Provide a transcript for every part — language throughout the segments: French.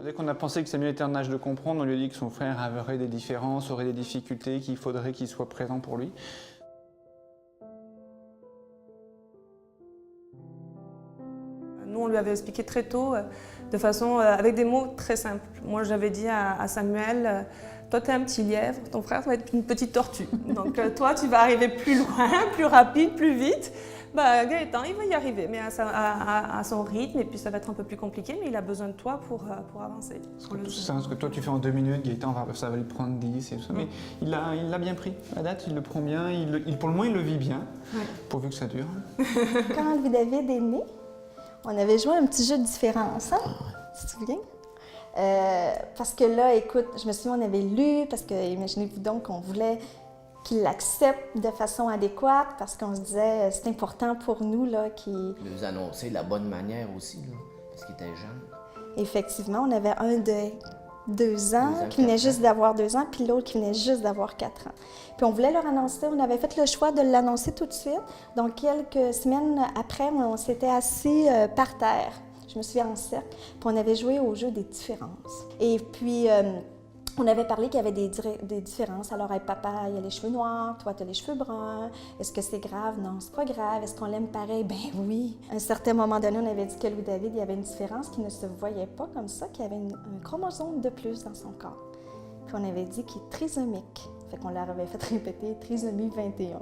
Dès qu'on a pensé que Samuel était en âge de comprendre, on lui a dit que son frère aurait des différences, aurait des difficultés, qu'il faudrait qu'il soit présent pour lui. Nous, on lui avait expliqué très tôt, de façon, avec des mots très simples. Moi, j'avais dit à Samuel, toi, tu es un petit lièvre, ton frère va être une petite tortue. Donc, toi, tu vas arriver plus loin, plus rapide, plus vite. Bah, Gaëtan, il va y arriver, mais à son rythme, et puis ça va être un peu plus compliqué, mais il a besoin de toi pour avancer. Ce que toi tu fais en 2 minutes, Gaëtan, ça va lui prendre 10 et tout ça, mais il l'a bien pris. À date, il le prend bien, pour le moins, il le vit bien, pourvu que ça dure. Quand Louis-David est né, on avait joué un petit jeu de différence, hein? Tu te souviens? Parce que là, écoute, je me souviens, on avait lu, parce que imaginez-vous donc qu'on voulait qu'il l'accepte de façon adéquate, parce qu'on se disait, c'est important pour nous, là, qu'il... Nous annoncer de la bonne manière aussi, là, parce qu'il était jeune. Effectivement, on avait un de 2 ans, qui venait juste d'avoir 2 ans, puis l'autre qui venait juste d'avoir 4 ans. Puis on voulait leur annoncer, on avait fait le choix de l'annoncer tout de suite. Donc, quelques semaines après, on s'était assis par terre, je me souviens en cercle, puis on avait joué au jeu des différences. Et puis, on avait parlé qu'il y avait des différences. Alors, hey, papa, il a les cheveux noirs, toi, tu as les cheveux bruns. Est-ce que c'est grave? Non, c'est pas grave. Est-ce qu'on l'aime pareil? Ben oui. À un certain moment donné, on avait dit que Louis-David, il y avait une différence qui ne se voyait pas comme ça, qu'il y avait un chromosome de plus dans son corps. Puis on avait dit qu'il est trisomique. Fait qu'on leur avait fait répéter trisomie 21.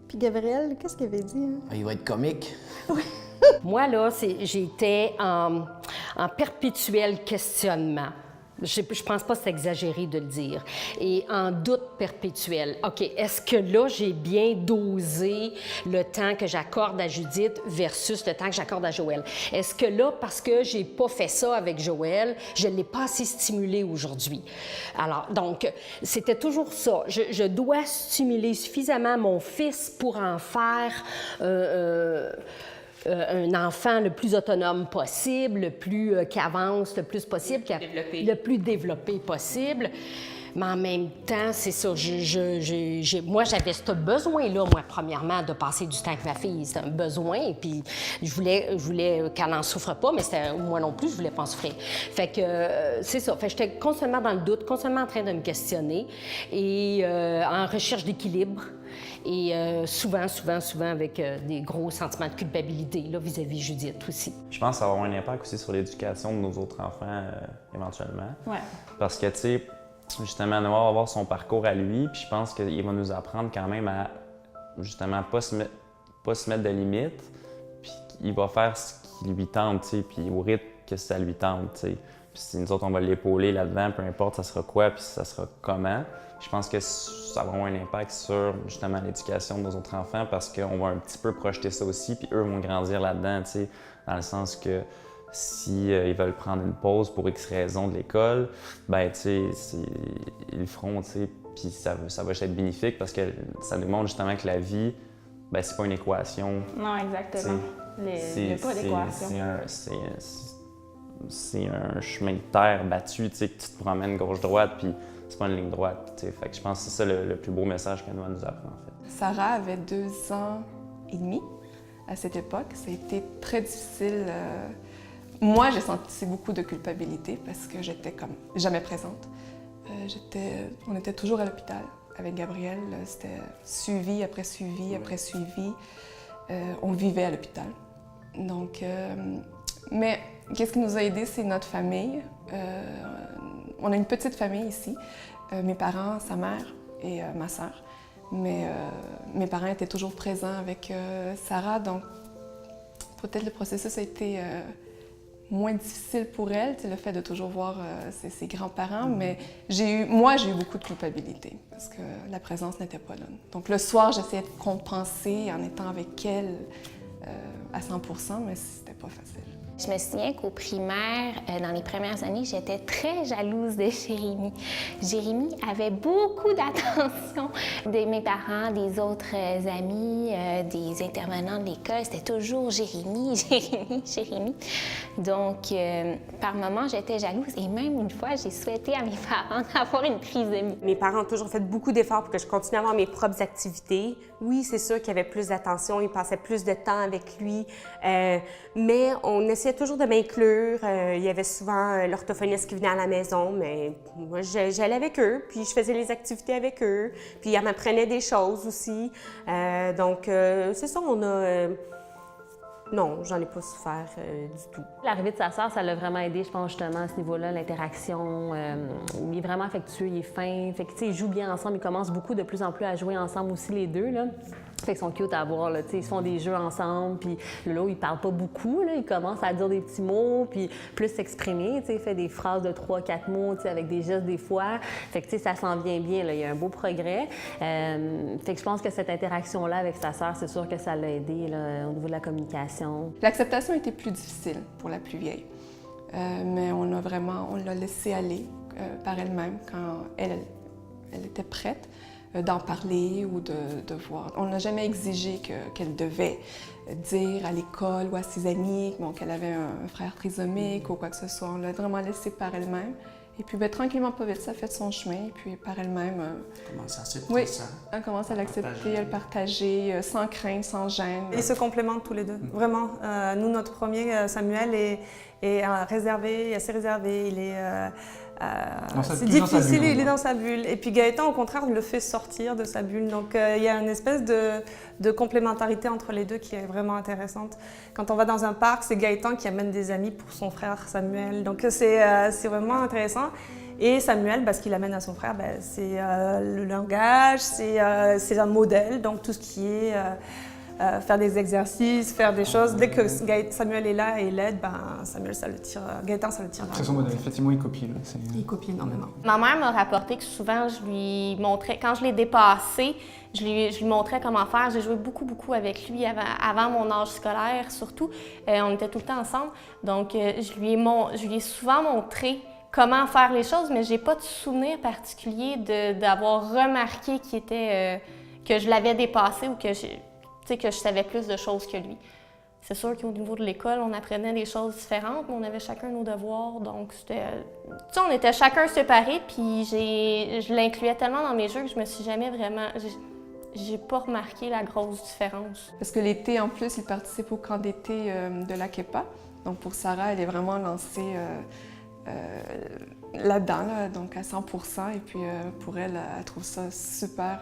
Puis Gabriel, qu'est-ce qu'il avait dit? Hein? Il va être comique. Oui. Moi, là, j'étais en perpétuel questionnement. Je pense pas que c'est exagéré de le dire. Et en doute perpétuel. OK, est-ce que là, j'ai bien dosé le temps que j'accorde à Judith versus le temps que j'accorde à Joël? Est-ce que là, parce que j'ai pas fait ça avec Joël, je l'ai pas assez stimulé aujourd'hui? Alors, donc, c'était toujours ça. Je dois stimuler suffisamment mon fils pour en faire un enfant le plus autonome possible, le plus qui avance le plus possible, le plus développé possible. Mais en même temps, c'est ça, moi, j'avais ce besoin-là, moi, premièrement, de passer du temps avec ma fille. C'était un besoin, et puis je voulais qu'elle n'en souffre pas, mais moi non plus, je voulais pas en souffrir. Fait que c'est ça. Fait que j'étais constamment dans le doute, constamment en train de me questionner, et en recherche d'équilibre. Et souvent avec des gros sentiments de culpabilité là, vis-à-vis Judith aussi. Je pense que ça va avoir un impact aussi sur l'éducation de nos autres enfants éventuellement. Ouais. Parce que, tu sais, justement, Noah va avoir son parcours à lui, puis je pense qu'il va nous apprendre quand même à, justement, pas se mettre de limites, puis il va faire ce qui lui tente, tu sais, puis au rythme que ça lui tente, tu sais. Puis si nous autres, on va l'épauler là-dedans, peu importe ça sera quoi, puis ça sera comment. Je pense que ça va avoir un impact sur, justement, l'éducation de nos autres enfants parce qu'on va un petit peu projeter ça aussi, puis eux vont grandir là-dedans, tu sais, dans le sens que si ils veulent prendre une pause pour X raison de l'école, ben, tu sais, ils le feront, tu sais, puis ça va juste être bénéfique parce que ça nous montre justement que la vie, ben, c'est pas une équation. Non, exactement. Il n'y a pas d'équation. C'est un chemin de terre battu, tu sais, que tu te promènes gauche-droite, puis c'est pas une ligne droite, tu sais. Fait que je pense que c'est ça le plus beau message que Noah nous apprend, en fait. Sarah avait 2 ans et demi à cette époque. Ça a été très difficile. Moi, j'ai senti beaucoup de culpabilité parce que j'étais comme jamais présente. On était toujours à l'hôpital avec Gabriel. C'était suivi après suivi après suivi. On vivait à l'hôpital. Donc, mais qu'est-ce qui nous a aidés, c'est notre famille. On a une petite famille ici. Mes parents, sa mère et ma sœur. Mais mes parents étaient toujours présents avec Sarah, donc peut-être le processus a été moins difficile pour elle, le fait de toujours voir ses grands-parents, mais moi, j'ai eu beaucoup de culpabilité parce que la présence n'était pas là. Donc le soir, j'essayais de compenser en étant avec elle à 100%, mais c'était pas facile. Je me souviens qu'au primaire, dans les premières années, j'étais très jalouse de Jérémy. Jérémy avait beaucoup d'attention de mes parents, des autres amis, des intervenants de l'école. C'était toujours Jérémy, Jérémy, Jérémy. Donc, par moments, j'étais jalouse et même une fois, j'ai souhaité à mes parents d'avoir une trisomie. Mes parents ont toujours fait beaucoup d'efforts pour que je continue à avoir mes propres activités. Oui, c'est sûr qu'il y avait plus d'attention, ils passaient plus de temps avec lui, mais on essayait essayait toujours de m'inclure. Il y avait souvent l'orthophoniste qui venait à la maison, mais moi, j'allais avec eux, puis je faisais les activités avec eux, puis elle m'apprenait des choses aussi. Donc, c'est ça, on a... Non, j'en ai pas souffert du tout. L'arrivée de sa sœur, ça l'a vraiment aidé, je pense, justement, à ce niveau-là, l'interaction. Il est vraiment affectueux, il est fin. Fait que, tu sais, ils jouent bien ensemble. Ils commencent beaucoup, de plus en plus, à jouer ensemble aussi, les deux, là. Fait qu'ils sont cute à voir, là. Tu sais, ils se font des jeux ensemble. Puis Lolo, il parle pas beaucoup, là. Il commence à dire des petits mots, puis plus s'exprimer. Tu sais, il fait des phrases de 3-4 mots, tu sais, avec des gestes des fois. Fait que, tu sais, ça s'en vient bien, là. Il y a un beau progrès. Fait que je pense que cette interaction-là avec sa sœur, c'est sûr que ça l'a aidé, là, au niveau de la communication. L'acceptation était plus difficile pour la plus vieille, mais on l'a laissé aller par elle-même quand elle était prête d'en parler ou de voir. On n'a jamais exigé qu'elle devait dire à l'école ou à ses amis qu'elle avait un frère trisomique ou quoi que ce soit. On l'a vraiment laissé par elle-même. Et puis, tranquillement, pas vite, ça a fait son chemin. Et puis, par elle-même... Commence à accepter oui, ça. Elle commence à l'accepter, à le partager, sans crainte, sans gêne. Ils se complémentent tous les deux, vraiment. Nous, notre premier, Samuel, est réservé, assez réservé. Il est... c'est difficile, il est dans sa bulle. Et puis Gaëtan, au contraire, le fait sortir de sa bulle. Donc il y a une espèce de complémentarité entre les deux qui est vraiment intéressante. Quand on va dans un parc, c'est Gaëtan qui amène des amis pour son frère Samuel. Donc c'est vraiment intéressant. Et Samuel, ce qu'il amène à son frère, c'est le langage, c'est un modèle. Donc tout ce qui est... faire des exercices, faire des choses. Dès que Samuel est là et l'aide, Samuel, ça le tire. Gaëtan, ça le tire. C'est son modèle, effectivement, il copie. Là. Il copie énormément. Ma mère m'a rapporté que souvent, je lui montrais, quand je l'ai dépassé, je lui montrais comment faire. J'ai joué beaucoup avec lui avant mon âge scolaire, surtout. On était tout le temps ensemble. Donc, je lui ai souvent montré comment faire les choses, mais j'ai pas de souvenir particulier d'avoir remarqué que je l'avais dépassé ou que je savais plus de choses que lui. C'est sûr qu'au niveau de l'école, on apprenait des choses différentes, mais on avait chacun nos devoirs, donc on était chacun séparés, puis je l'incluais tellement dans mes jeux que je me suis jamais vraiment... J'ai pas remarqué la grosse différence. Parce que l'été, en plus, il participe au camp d'été de la KEPA. Donc pour Sarah, elle est vraiment lancée là-dedans, donc à 100%. Et puis pour elle, elle trouve ça super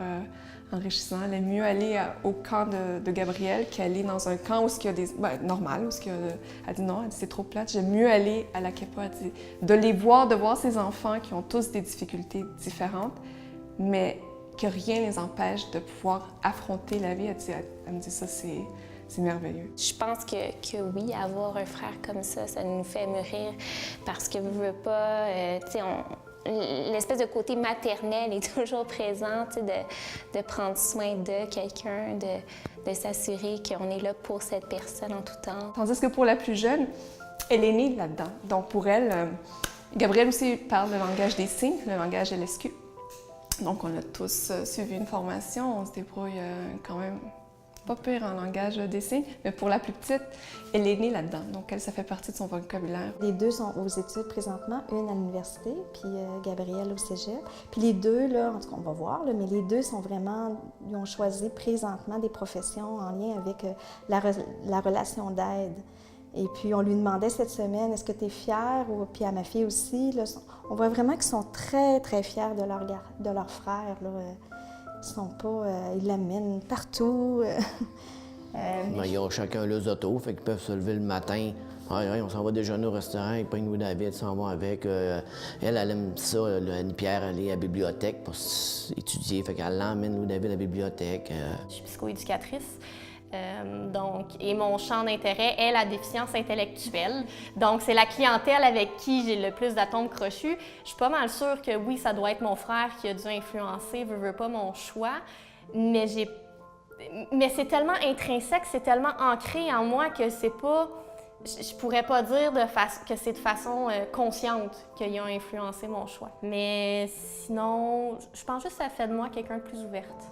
enrichissant. Elle aime mieux aller au camp de Gabriel qu'aller dans un camp où il y a des... normal, où elle dit non, c'est trop plate. J'aime mieux aller à la KEPA, elle dit, de voir ces enfants qui ont tous des difficultés différentes, mais que rien ne les empêche de pouvoir affronter la vie. Elle me dit ça, c'est merveilleux. Je pense que oui, avoir un frère comme ça nous fait mûrir parce que vous ne voulez pas, l'espèce de côté maternel est toujours présent, de prendre soin de quelqu'un, de s'assurer qu'on est là pour cette personne en tout temps. Tandis que pour la plus jeune, elle est née là-dedans. Donc pour elle, Gabriel aussi parle le langage des signes, le langage LSQ. Donc on a tous suivi une formation, on se débrouille quand même pas pire en langage des signes, mais pour la plus petite, elle est née là-dedans, donc elle, ça fait partie de son vocabulaire. Les deux sont aux études présentement, une à l'université, puis Gabrielle au cégep. Puis les deux, là, en tout cas, on va voir, là, mais les deux sont vraiment, ils ont choisi présentement des professions en lien avec la relation d'aide. Et puis on lui demandait cette semaine, est-ce que tu es fière? Puis à ma fille aussi, là, on voit vraiment qu'ils sont très, très fiers de leur frère, là. Ils l'amènent partout. Ils ont chacun leurs autos, fait qu'ils peuvent se lever le matin. On s'en va déjeuner au restaurant, ils prennent Louis David, ils s'en vont avec. Elle aime ça, Annie-Pierre, aller à la bibliothèque pour étudier, fait qu'elle l'emmène Louis David à la bibliothèque. Je suis psychoéducatrice. Et mon champ d'intérêt est la déficience intellectuelle. Donc, c'est la clientèle avec qui j'ai le plus d'atomes crochus. Je suis pas mal sûre que oui, ça doit être mon frère qui a dû influencer, veut pas mon choix, mais c'est tellement intrinsèque, c'est tellement ancré en moi que c'est pas... Je pourrais pas dire que c'est de façon consciente qu'ils ont influencé mon choix. Mais sinon, je pense juste que ça fait de moi quelqu'un de plus ouverte.